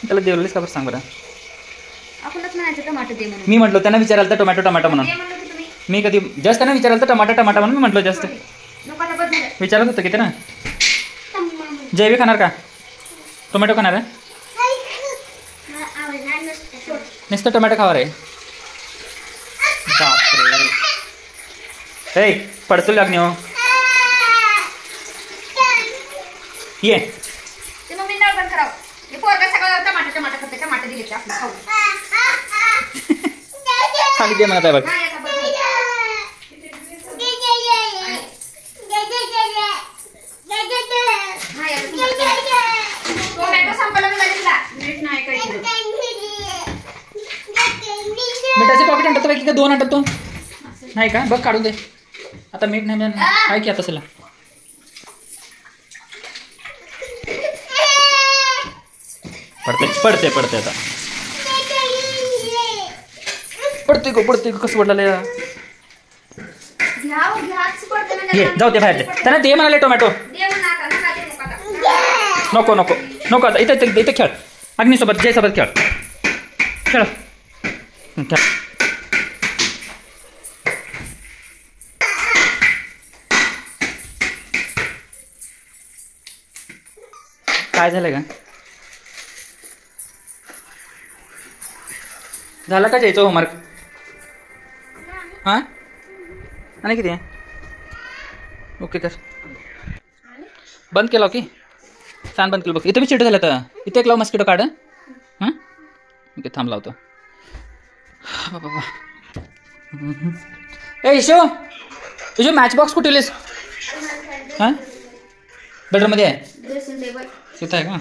त्याला देवलीस का बरं सांग बरं. आपणच म्हणायचं टमाटर दे म्हणून. मी म्हटलो त्यांना विचारायला तर टोमॅटो टमाटा म्हणून. मी कधी जस्ट त्यांना विचारायला तर टमाटा टमाटा म्हणून मी म्हटलो जस्ट. विचारत होतं किती ना. जैविक खाणार का टोमॅटो खाणार आहे. नुसतं टोमॅटो खावा रे. बापरे पडतो लागणे हो. ये मम्मी नळ बंद करावं. हे पोरगा सगळं टमाटर टमाटर खाते. टमाटर दिले आपण खाऊ. खाली दे म्हणत आहे बघ. मिठाचे पॉकेट आणतो की का 2 आणतो नाही का बघ काढून दे. आता मीठ नाही काय की आता चला पडते पडते पडते आता पडते कसं पडलं ये जाऊ दे बाहेर त्यांना दे म्हणाले टोमॅटो. नको नको नको आता इथे इथे खेळ. अग्नीसोबत जयसोबत खेळ खेळ. काय झालं का झालं का जायचं होमवर्क. हां आणि किती आहे ओके कर. बंद केला की फॅन बंद केलं बघ. इथं बी चिट झालं तर इथे एक लाव मस्किटो काढ. हां ओके थांब लावतो. बाबा ए ईशो तुझे मॅच बॉक्स कुठे ठेवलीस. हां बेडरूममध्ये आहे तिथं आहे का.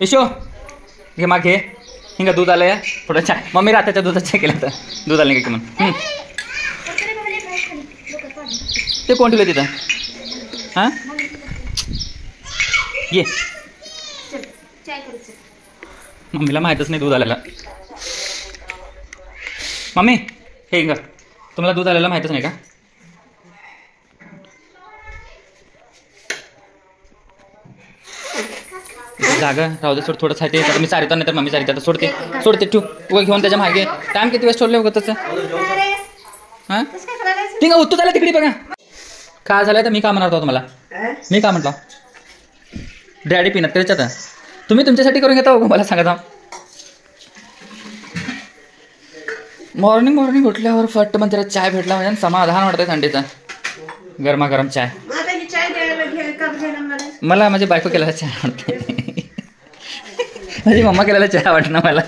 ईशो घे माग घे. हिंगा दूध आलं या थोडं चहा. मम्मी रात्याच्या दुधात चहा केला तर दूध आलं का की म्हणून. ते कोण ठेवलं तिथं. हां ये मम्मीला माहीतच नाही दूध आलेला. मम्मी हे ग तुम्हाला दूध आलेला माहीतच नाही का. जागा राहू दे सोड थोडं साठी. आता मी चारिता नाही तर मम्मी चारिता सोडते सोडते ठेव व घेऊन त्याच्या मागे. टाइम किती वेळेस सोडले बघ तसं. हां ठीक आहे उत्तू झालं तिकडे बघा. काय झालं तर मी का म्हणणार होतो तुम्हाला. मी का म्हटलं डॅडी पिनत त्याच्यात तुम्ही तुमच्यासाठी करून घेता हो मला सांगा. मॉर्निंग उठल्यावर फट मंदिरात चाय भेटला म्हणजे समाधान वाटतं. थंडीचा गरमागरम चाय. मला माझी बायको केलेला चहा आवडते. माझी मम्मा केलेला चहा आवडत ना मला.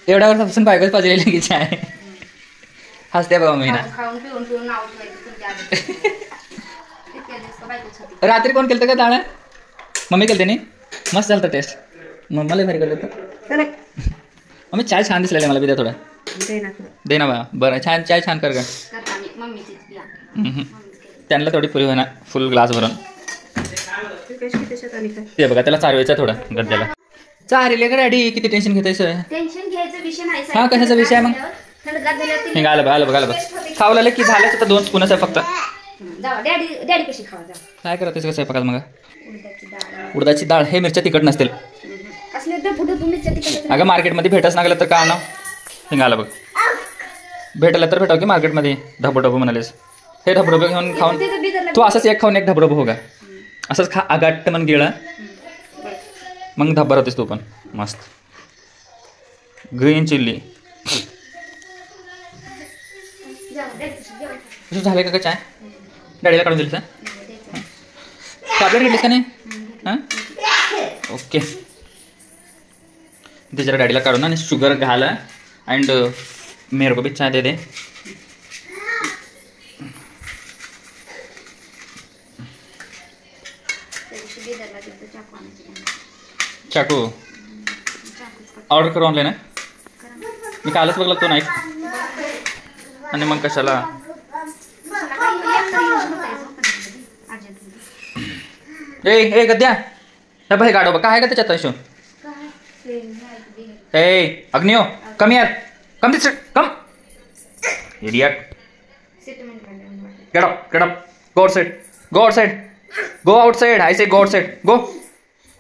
एवढ्या वर्षापासून बायकोच पाजलेली की चाय. हसते बघा मी ना. रात्री कोण केलं का डाळ. मम्मी केलते नाही मस्त झालं टेस्ट. मम्माला भारी केलं होतं. मम्मी चाय छान दिसलेला मला बिद्या थोडा दे ना बा. बरं छान चाय छान कर का. त्यांना थोडी पुरी होणार फुल ग्लास भरून. ते बघा त्याला चारवायचं थोडं गद्द्याला. चारले का डॅडी किती टेन्शन घेताय सर. हा कशाचा विषय आहे मग. हे आलं बघ आलं बघ खावलं की झालं तर 2 स्पूनच आहे फक्त. काय करत कसं आहे पकाल मग. उडदाची डाळ हे मिरच्या तिखट नसतील. अगं मार्केटमध्ये भेटच लागलं तर का आणा. हिंगाला बघ भेटलं तर भेटाव की मार्केटमध्ये. ढबोढबो म्हणालेस हे ढबढबो घेऊन खाऊन तू असंच एक खाऊन एक ढबढबो हो का. असंच खा आगाट मन गिळा मग धब्बर होतेस तू पण मस्त. ग्रीन चिल्ली झालं का चाय. डॅडीला काढून दिली का टॅबलेट घेतलीस का नाही. हां ओके ते जरा डॅडीला काढून आणि शुगर घाला. अँड मेरे को भी चाय दे दे. चाकू ऑर्डर करू ऑनलाईन आहे. मी कालच बघ लागतो नाही आणि मग कशाला. ए गद्या हे बाई गाडो बघ काय का त्याच्यात. ए अग्नियो कम यार come this come idiot get up go outside I say go outside go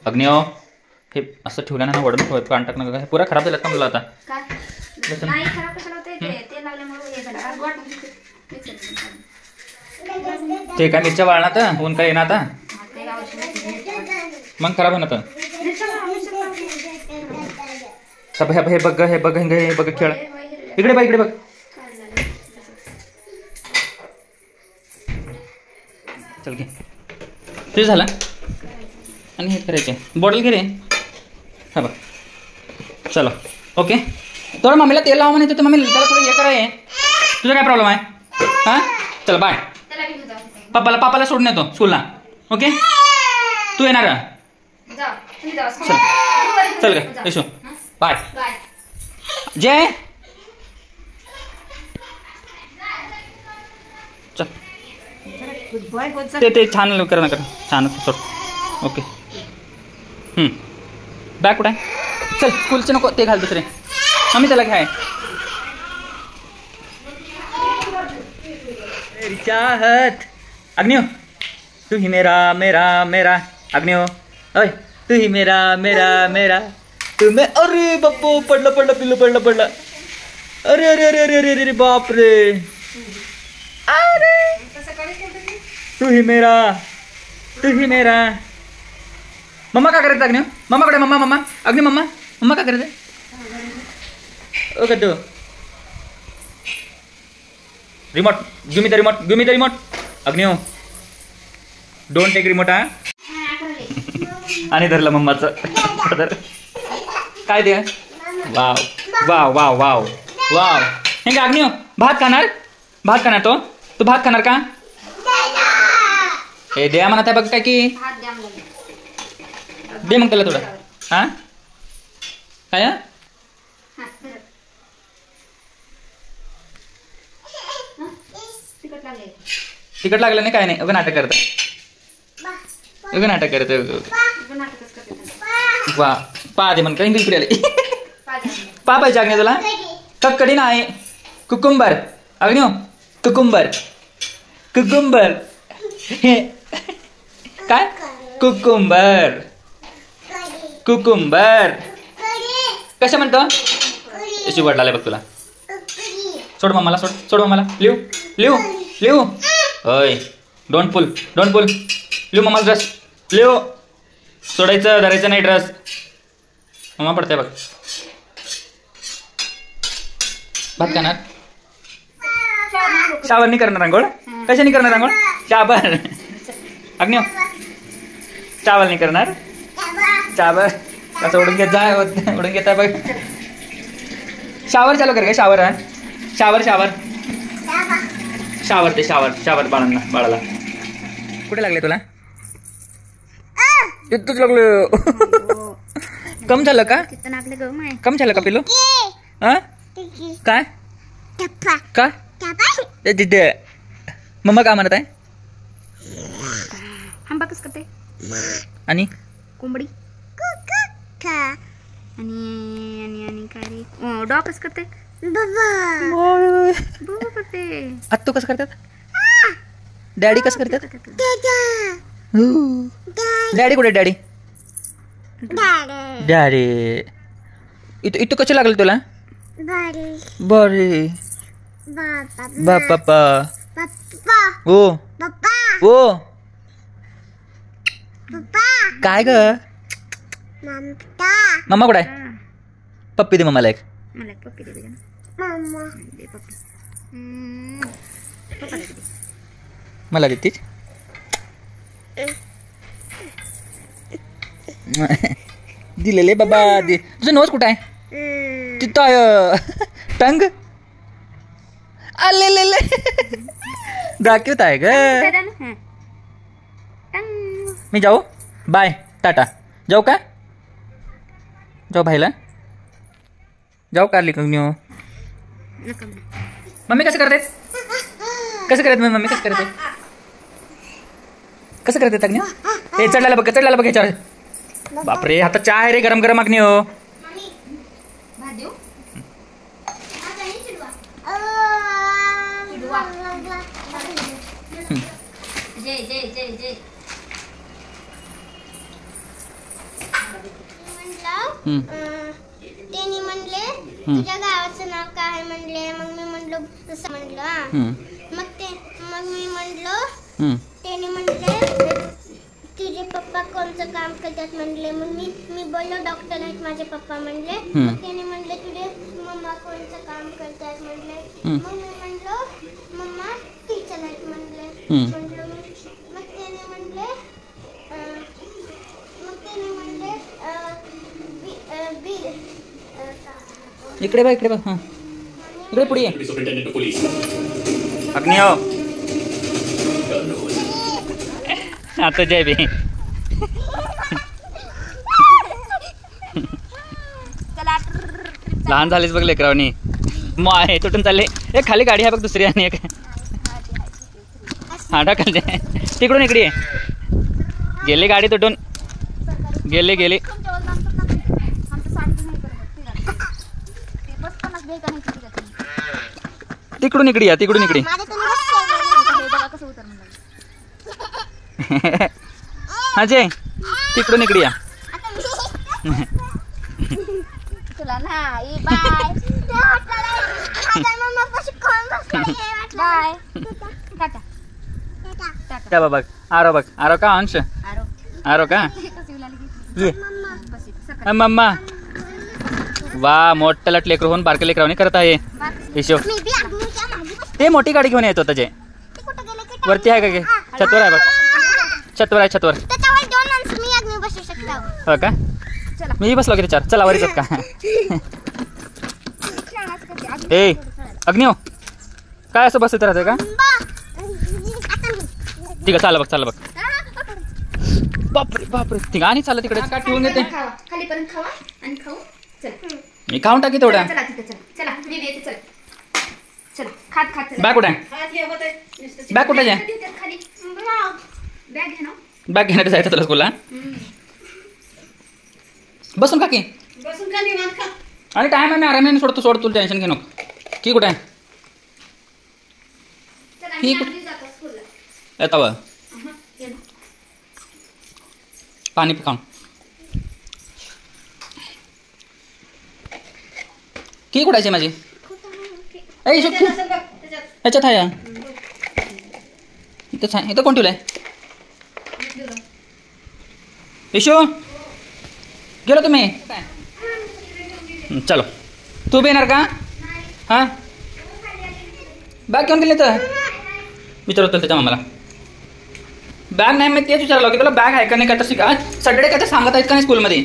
अग्नियो हे असं ठेवलं ना वडून ठेवत कान टाकणं का पुरा खराब झाला का मला आता नाही खराब कशाला होते ते लागल्यामुळे हे झालं वाट ते काय मिरच्या वाळणार तर होऊन काय येणार आता मग खराब होणार तर सब हे बघ खेळ इकडे बघ चल घे ते झालं आणि हे करायचे बॉटल घे रे हा बघ चलो ओके थोडं मम्मीला तेल लावा म्हणे तर मम्मी त्याला थोडं हे कराय तुझा काय प्रॉब्लेम आहे हां चल बाय पापाला सोडून येतो स्कूलला ओके तू येणार चल ग येशो बाय जय चल ते छान कर ना छान सोड ओके बॅग कुठे आहे चल स्कूलचे नको ते घाल दुसरे आम्ही त्याला घ्याय चाहत अग्नियो तू ही मेरा मेरा मेरा अग्नियो अय तू ही मेरा मेरा मेरा तू मैं अरे बापू पडलं पिल्लू पडलं अरे अरे अरे अरे अरे अरे बाप रे अरे तू ही मेरा मम्मा काय करायचं अग्नियो मम्माकडे मम्मा अग्नि मम्मा काय करायचं ओके तू remote give me the remote अग्नियो डोंट टेक रिमोट हा आणि धरलं मम्माचं काय दे वाव हे का अग्नियो भात खाणार तो तू भात खाणार का हे द्या म्हणत आहे बघ काय की दे मग त्याला थोडं हा काय तिकट लागलं नाही काय नाही अगं नाटक करत वा पा दे म्हण का इंग्लिश आले पा पाहिजे अग्नि तुला कक्कडी नाही कुकुंबर अग्नियो कुकुंबर काय कुकुंबर कसं म्हणतो अशी वर्ड आलाय बघ तुला सोड मम्माला लिव होय डोंट पुल लिव मम्माला ड्रेस लिव सोडायचं धरायचं नाही ड्रेस मम्मा पडते बघ भात खाणार शावर नाही करणार आंघोळ कशा नाही करणार आंघोळ शावर अग्नियो चावल नाही करणार चावल कसं उडून घेता बघ शावर चालू कर का शावर बाळाला कुठे लागले तुला इथंच लागलो कम झालं का कम झालं का पिलो काय तिथे मम्मा काय म्हणत आहे आंबा कसं करते आणि कोंबडी आणि काय रे डॉग कसं करते करते आत्तू कसं करतात डॅडी कसं करतात डॅडी कुठे डॅडी इथं कसं लागलं तुला बरे बाप्पा ओ काय ग मम्मा कुठे आहे पप्पी दे मम्माला एक पप्पी दे मला देतीच दिलेले बाबा दे तुझं नोज कुठं आहे तिथं टंग आले दाखवत आहे ग मी जाऊ बाय टाटा जाऊ का जाऊ भाईला जाऊ कारली कंगन्यो मम्मी कसं करते मम्मी कसं करते अग्नियो हे चढलेला बघ ह्याच्यावर बापरे आता चहा आहे रे गरम अग्नियो त्यांनी म्हणले तुझ्या गावाचं नाव काय आहे म्हणले. मग मी म्हणलो तसं म्हणलं. मग मी म्हणलो त्यांनी म्हणले तुझे पप्पा कोणतं काम करतात म्हणले. मग मी बोललो डॉक्टर आहेत माझे पप्पा म्हणले. मग त्यांनी म्हणले तुझे मम्मा कोणतं काम करतात म्हणले. मग मी म्हणलो मम्मा टीचर आहेत म्हणले. म्हणलो मग त्याने म्हणले इकडे बघ इकडे बघ. हां इकडे पुढे अग्नि हो आता जय बे लहान झालीच बघ लेकरावनी. मग आहे तुटून चालले. एक खाली गाडी आहे बघ दुसरी आणि एक हा ढकल तिकडून इकडे गेली गाडी तुटून गेली. तिकडून इकडे या तिकडून इकडे. अजय तिकडून इकडे या. तुला नाही बाय त्या बाबा आरो बघ. आरो का अंश आरो का मम्मा वा मोठं लेकरू होऊन बारके लेकरावणी करत आहे हिशोब. ते मोठी गाडी घेऊन येत होता जे वरती आहे का गे छतवर आहे बघ. छतवर आहे छतवर. हो का मी बसलो की त्याच्यावर. चला वर येतात का ए अग्नि हो काय असं बसत राहते का. ठीक आहे चाल बघ चाल बघ. बापरे बापरे ठीक आणि चाललं तिकडे का ठेवून घेते. खाली पर्यंत खावा आणि खाऊ. चला मी खाऊन टाकी तेवढ्या. चला तिथे चला मी येते. चला चला खात बॅग कुठे बॅग कुठे आहे. खाली बॅग घे ना. बॅग घेण्यात जायचं तुला स्कूलला. बसून का की बसून का निवांत खा. आणि टाइम आहे मी आरामाने सोडतो. तुला टेन्शन घेऊ नको. की कुठे आहे ही जातो स्कूलला येता व पाणी खाऊन की कुठायची माझी याच्यात आहे. इथंच आहे. इथं कोण ठेवलंय यशो गेलो तुम्ही. चलो तू बी येणार का. हां बॅग घेऊन गेली तर विचारतो त्याच्या मामाला. बॅग नाही मी तेच विचारलं की तुला बॅग आहे का नाही. का तर शिका सॅटर्डे काय तर सांगत आहेत का नाही स्कूलमध्ये.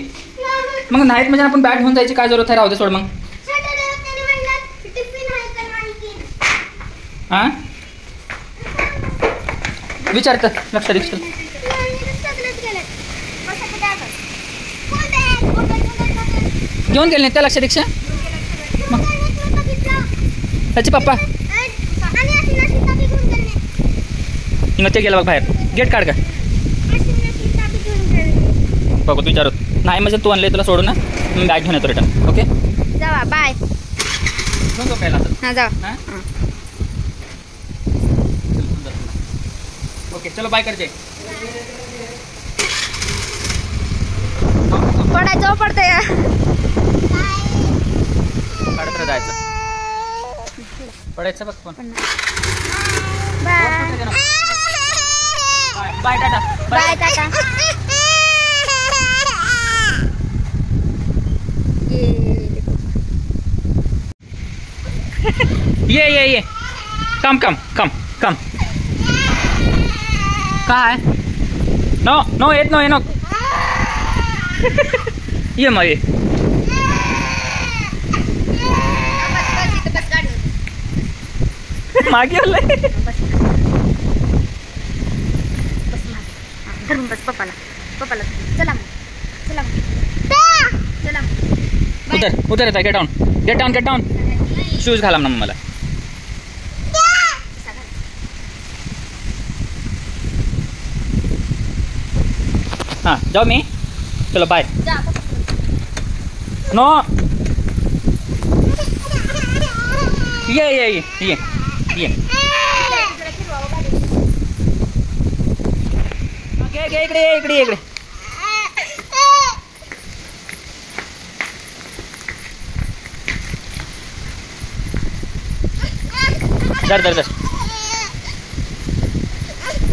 मग नाहीत म्हणजे आपण बॅग घेऊन जायची काय जरूरत आहे. राहू दे सोड मग. हां विचारतं लक्ष दे. घेऊन गेले नाही त्या लक्ष दीक्षा. मग त्याचे पप्पा मग ते गेलं बघ बाहेर. गेट काढ का बघू तू विचारत नाही म्हणजे तू आणले तुला सोडून ना मी बॅग घेऊन येतो रिटर्न. ओके जावा बाय. घेऊन जाऊ पहिला हां जावा. हां ओके चलो बाय करते. पडायचं पडतंय काढत जायचं पडायचं बघ पण. Bye bye tata bye tata. ये कम काय नो येत नो ये नो ये मग ये. मागे आलंय. बस पप्पाला चला उतर येता. गेट डाऊन शूज घाला ना मला. हां जाऊ मी. चलो बाय. नो ये इकडे धर धर धर.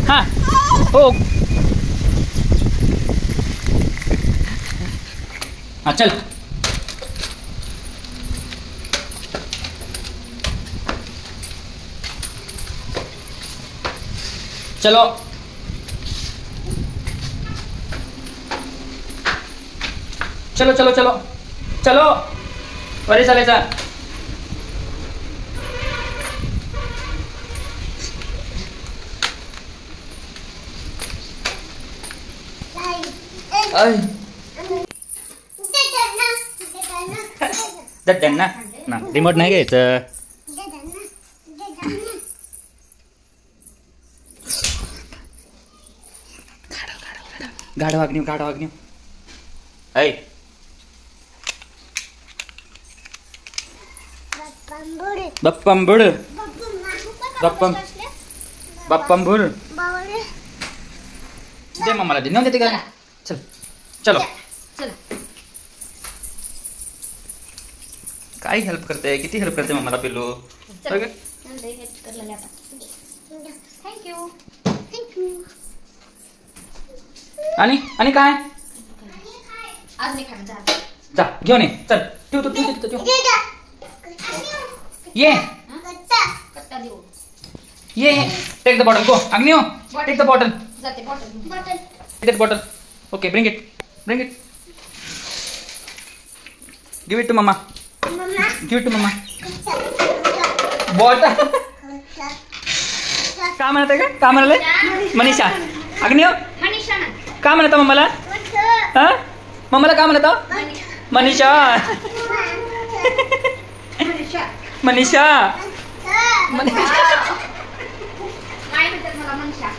हा हो हा चल. चलो चलो चलो चलो चलो वरी चालायचा. त्यांना ना रिमोट नाही घ्यायचं. गाढ वागणी ऐ बप्पंबुड बप्पंबुड दे मम्माला दे. नेऊन देते का. चल चलो चला. काय हेल्प करते. किती हेल्प करते मम्माला पिल्लू. थँक्यू. आणि आणि काय आज नाही खायचं. जा घेऊन ये. चल ठेव तू ठेव. ये कट्टा देऊ. ये टेक द बॉटल. गो अग्नियो टेक द बॉटल. जाते bottle. Take the bottle. Okay bring it. Give it to mama. Bottle काय म्हणते का. काय म्हणाले मनीषा. अग्नियो मनीषा ना. काय म्हणता मम्माला. हा मम्माला काय म्हणतो मनीषा. मनीषा काय म्हणतात मला मनीषा.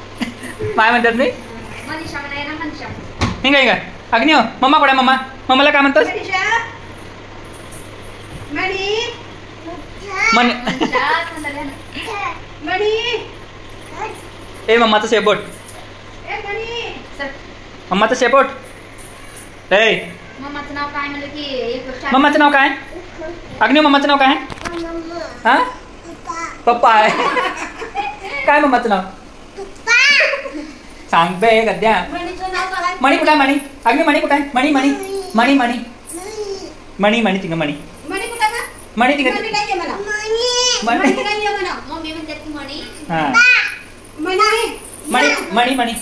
काय म्हणतात नाही. मनीषा म्हणाय ना मनीषा. हिंगा अग्नियो मम्मा कोण आहे. मम्माला काय म्हणतात. ए मम्माचं शेपोट. मम्माचं शेपोट. ए मम्माचं नाव काय म्हणलं की एक मम्माचं नाव काय. अग्नियो मम्माचं नाव काय. हा पप्पा आहे. काय मम्माचं नाव सांगते गद्या. मणी कुठे आहे. मणी अग्नि मणी कुठे आहे. मणी तिंग मणी तिंग मम्मी म्हणतात की मणी. हा मणी